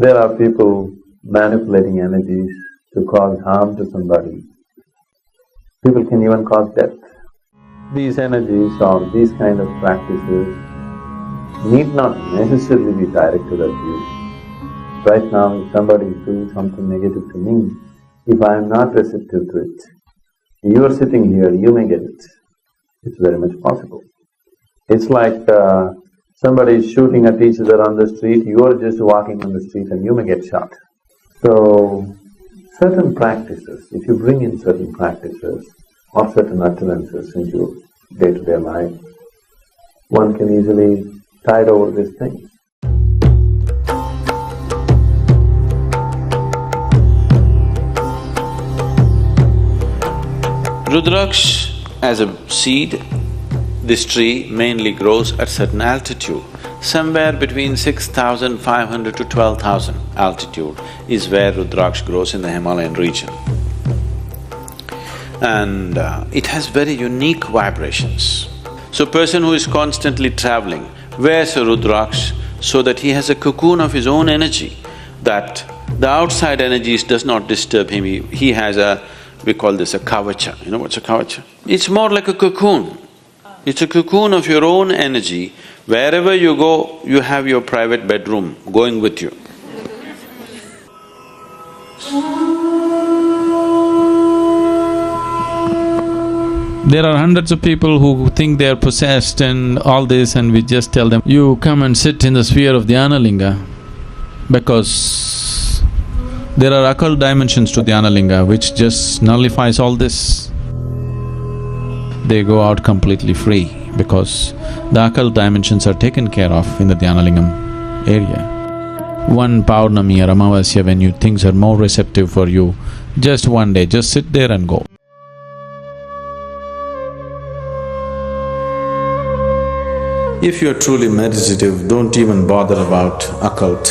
There are people manipulating energies to cause harm to somebody. People can even cause death. These energies or these kind of practices need not necessarily be directed at you. Right now, if somebody is doing something negative to me, if I am not receptive to it, you are sitting here, you may get it. It's very much possible. It's like somebody is shooting at each other on the street, you are just walking on the street and you may get shot. So, certain practices, if you bring in certain practices or certain utterances into day-to-day life, one can easily tide over these things. Rudraksh as a seed, this tree mainly grows at certain altitude. Somewhere between 6,500 to 12,000 altitude is where Rudraksh grows in the Himalayan region. And it has very unique vibrations. So person who is constantly traveling wears a Rudraksh so that he has a cocoon of his own energy, that the outside energies does not disturb him. He has a… we call this a kavacha. You know what's a kavacha? It's more like a cocoon. It's a cocoon of your own energy. Wherever you go, you have your private bedroom going with you. There are hundreds of people who think they are possessed and all this, and we just tell them, you come and sit in the sphere of Dhyana Linga, because there are occult dimensions to Dhyana Linga which just nullifies all this. They go out completely free because the occult dimensions are taken care of in the Dhyana Lingam area. One Paurnami or Amavasya, when things are more receptive for you, just one day, just sit there and go. If you're truly meditative, don't even bother about occult.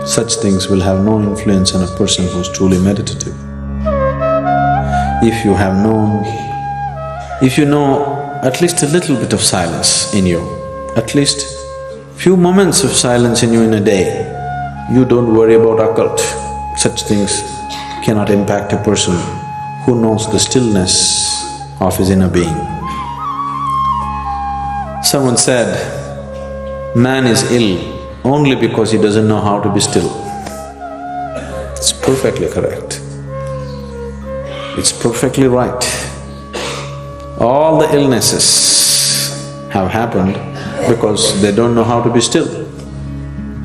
Such things will have no influence on a person who's truly meditative. If you know at least a little bit of silence in you, at least few moments of silence in you in a day, you don't worry about occult. Such things cannot impact a person who knows the stillness of his inner being. Someone said, man is ill only because he doesn't know how to be still. It's perfectly correct. It's perfectly right. All the illnesses have happened because they don't know how to be still,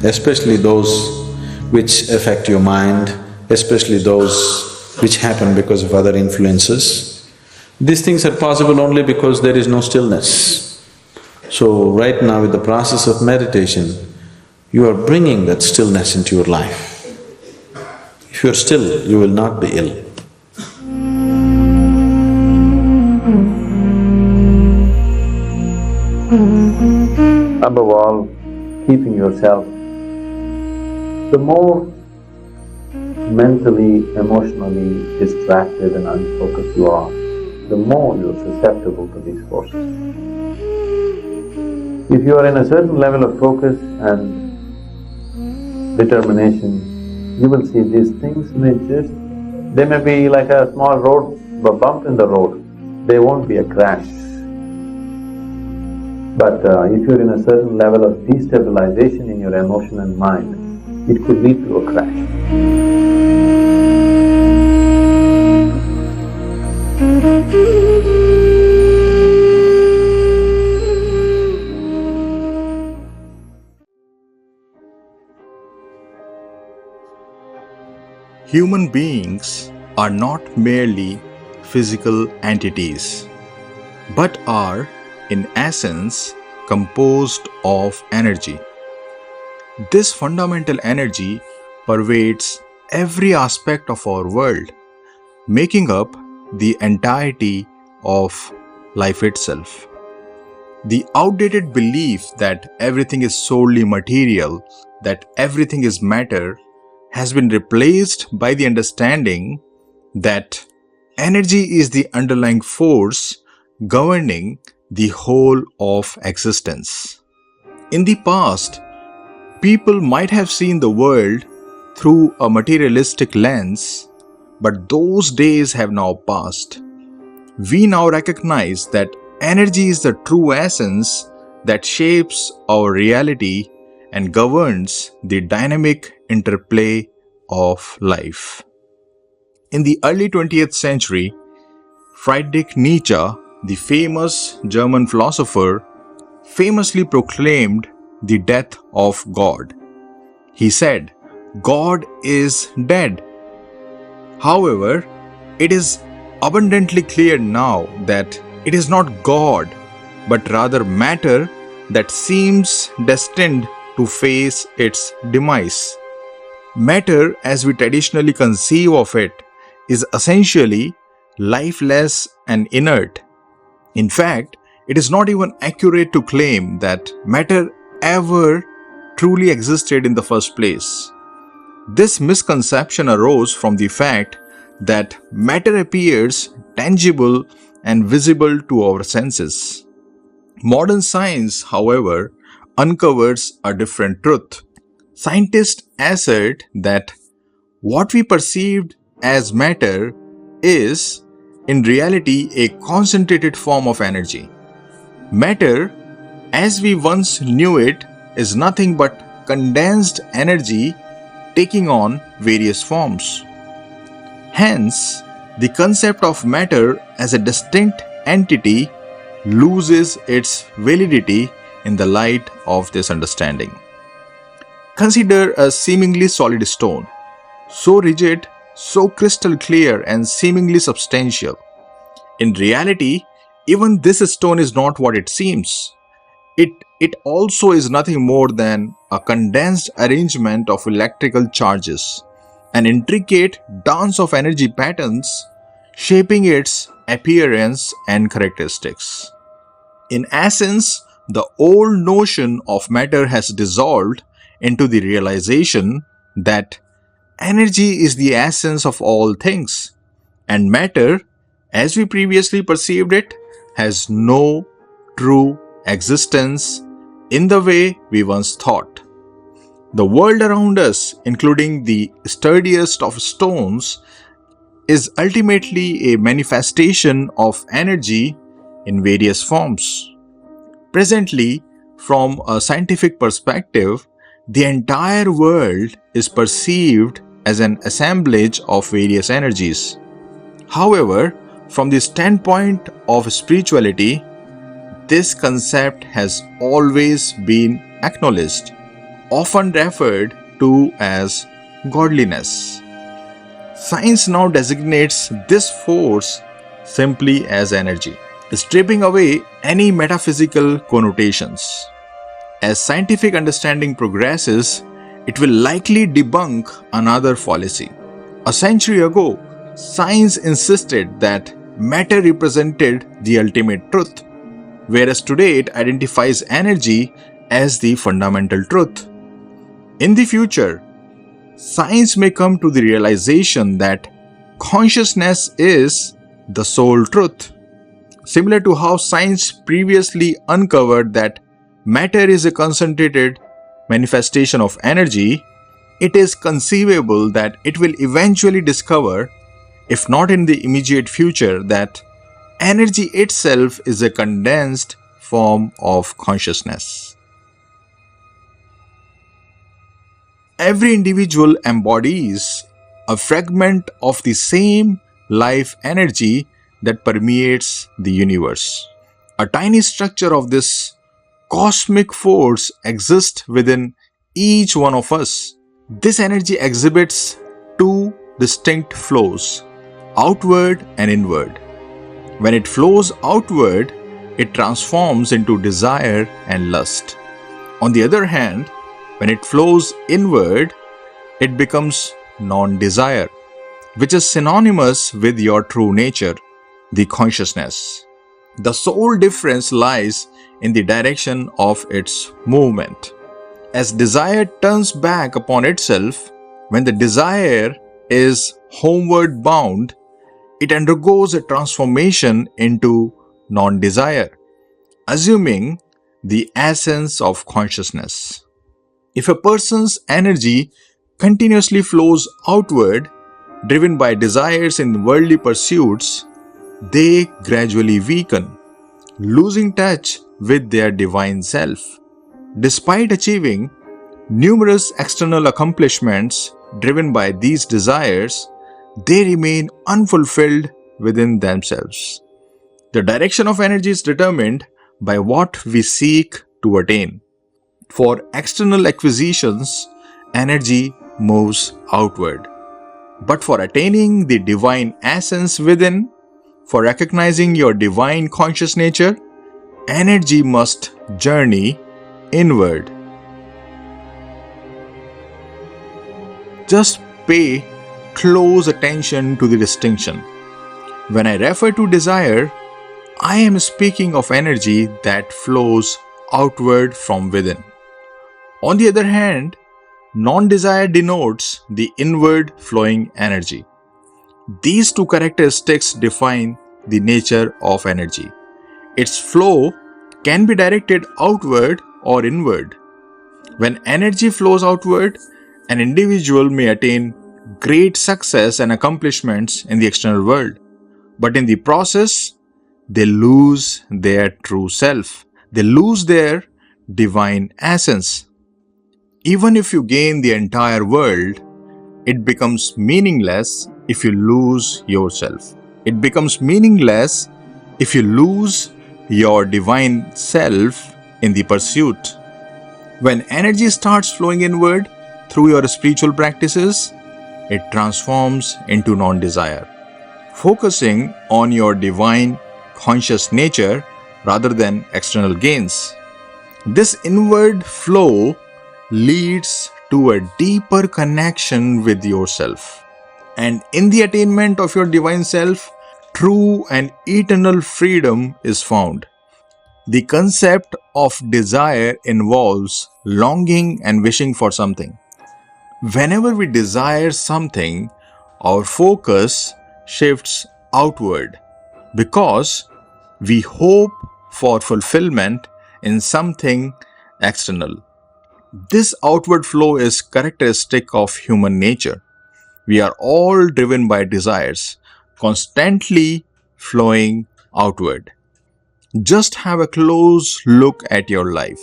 especially those which affect your mind, especially those which happen because of other influences. These things are possible only because there is no stillness. So right now with the process of meditation, you are bringing that stillness into your life. If you are still, you will not be ill. Above all, keeping yourself, the more mentally, emotionally distracted and unfocused you are, the more you're susceptible to these forces. If you are in a certain level of focus and determination, you will see these things they may be like a small road, a bump in the road, they won't be a crash. But if you're in a certain level of destabilization in your emotion and mind, it could lead to a crash. Human beings are not merely physical entities, but are, in essence, composed of energy. This fundamental energy pervades every aspect of our world, making up the entirety of life itself. The outdated belief that everything is solely material, that everything is matter, has been replaced by the understanding that energy is the underlying force governing the whole of existence. In the past, People might have seen the world through a materialistic lens, but those days have now passed. We now recognize that energy is the true essence that shapes our reality and governs the dynamic interplay of life. In the early 20th century, Friedrich Nietzsche, the famous German philosopher, famously proclaimed the death of God. He said, "God is dead." However, it is abundantly clear now that it is not God, but rather matter that seems destined to face its demise. Matter, as we traditionally conceive of it, is essentially lifeless and inert. In fact, it is not even accurate to claim that matter ever truly existed in the first place. This misconception arose from the fact that matter appears tangible and visible to our senses. Modern science, however, uncovers a different truth. Scientists assert that what we perceived as matter is, in reality, a concentrated form of energy. Matter, as we once knew it, is nothing but condensed energy taking on various forms. Hence, the concept of matter as a distinct entity loses its validity in the light of this understanding. Consider a seemingly solid stone, so rigid, so crystal clear, and seemingly substantial. In reality, even this stone is not what it seems. It also is nothing more than a condensed arrangement of electrical charges, an intricate dance of energy patterns shaping its appearance and characteristics. In essence, the old notion of matter has dissolved into the realization that energy is the essence of all things, and matter, as we previously perceived it, has no true existence in the way we once thought. The world around us, including the sturdiest of stones, is ultimately a manifestation of energy in various forms. Presently, from a scientific perspective, the entire world is perceived as an assemblage of various energies. However, from the standpoint of spirituality, this concept has always been acknowledged, often referred to as godliness. Science now designates this force simply as energy, stripping away any metaphysical connotations. As scientific understanding progresses, it will likely debunk another fallacy. A century ago, science insisted that matter represented the ultimate truth, whereas today it identifies energy as the fundamental truth. In the future, science may come to the realization that consciousness is the sole truth. Similar to how science previously uncovered that matter is a concentrated manifestation of energy, it is conceivable that it will eventually discover, if not in the immediate future, that energy itself is a condensed form of consciousness. Every individual embodies a fragment of the same life energy that permeates the universe. A tiny structure of this cosmic force exists within each one of us. This energy exhibits two distinct flows, outward and inward. When it flows outward, it transforms into desire and lust. On the other hand, when it flows inward, it becomes non-desire, which is synonymous with your true nature, the consciousness. The sole difference lies in the direction of its movement. As desire turns back upon itself, when the desire is homeward bound, it undergoes a transformation into non-desire, assuming the essence of consciousness. If a person's energy continuously flows outward, driven by desires in worldly pursuits, they gradually weaken, losing touch with their divine self. Despite achieving numerous external accomplishments driven by these desires, they remain unfulfilled within themselves. The direction of energy is determined by what we seek to attain. For external acquisitions, energy moves outward. But for attaining the divine essence within, for recognizing your divine conscious nature, energy must journey inward. Just pay close attention to the distinction. When I refer to desire, I am speaking of energy that flows outward from within. On the other hand, non-desire denotes the inward flowing energy. These two characteristics define the nature of energy. Its flow can be directed outward or inward. When energy flows outward, an individual may attain great success and accomplishments in the external world, but in the process, they lose their true self. They lose their divine essence. Even if you gain the entire world, it becomes meaningless if you lose yourself. It becomes meaningless if you lose your divine self in the pursuit. When energy starts flowing inward through your spiritual practices, it transforms into non-desire, focusing on your divine conscious nature rather than external gains. This inward flow leads to a deeper connection with yourself. And in the attainment of your divine self, true and eternal freedom is found. The concept of desire involves longing and wishing for something. Whenever we desire something, our focus shifts outward because we hope for fulfillment in something external. This outward flow is characteristic of human nature. We are all driven by desires, constantly flowing outward. Just have a close look at your life.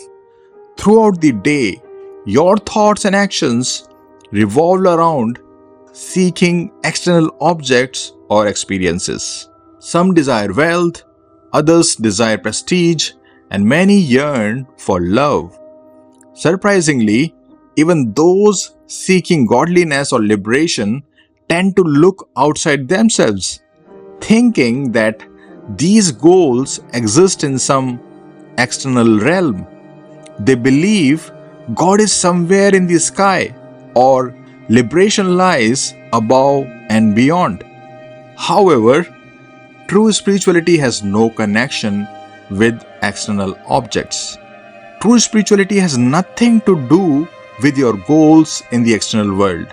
Throughout the day, your thoughts and actions revolve around seeking external objects or experiences. Some desire wealth, others desire prestige, and many yearn for love. Surprisingly, even those seeking godliness or liberation tend to look outside themselves, thinking that these goals exist in some external realm. They believe God is somewhere in the sky or liberation lies above and beyond. However, true spirituality has no connection with external objects. True spirituality has nothing to do with your goals in the external world.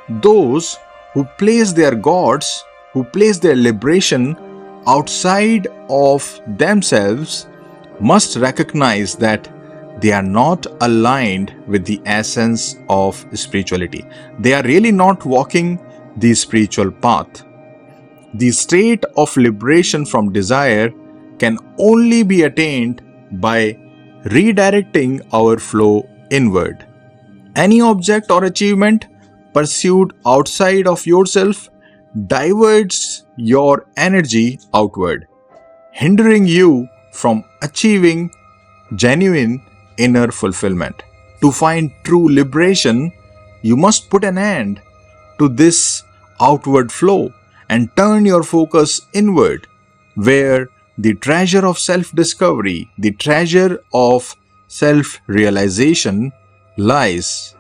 Those who place their gods, who place their liberation outside of themselves, must recognize that they are not aligned with the essence of spirituality. They are really not walking the spiritual path. The state of liberation from desire can only be attained by redirecting our flow inward. Any object or achievement pursued outside of yourself diverts your energy outward, hindering you from achieving genuine inner fulfillment. To find true liberation, you must put an end to this outward flow and turn your focus inward, where the treasure of self-discovery, the treasure of self-realization lies.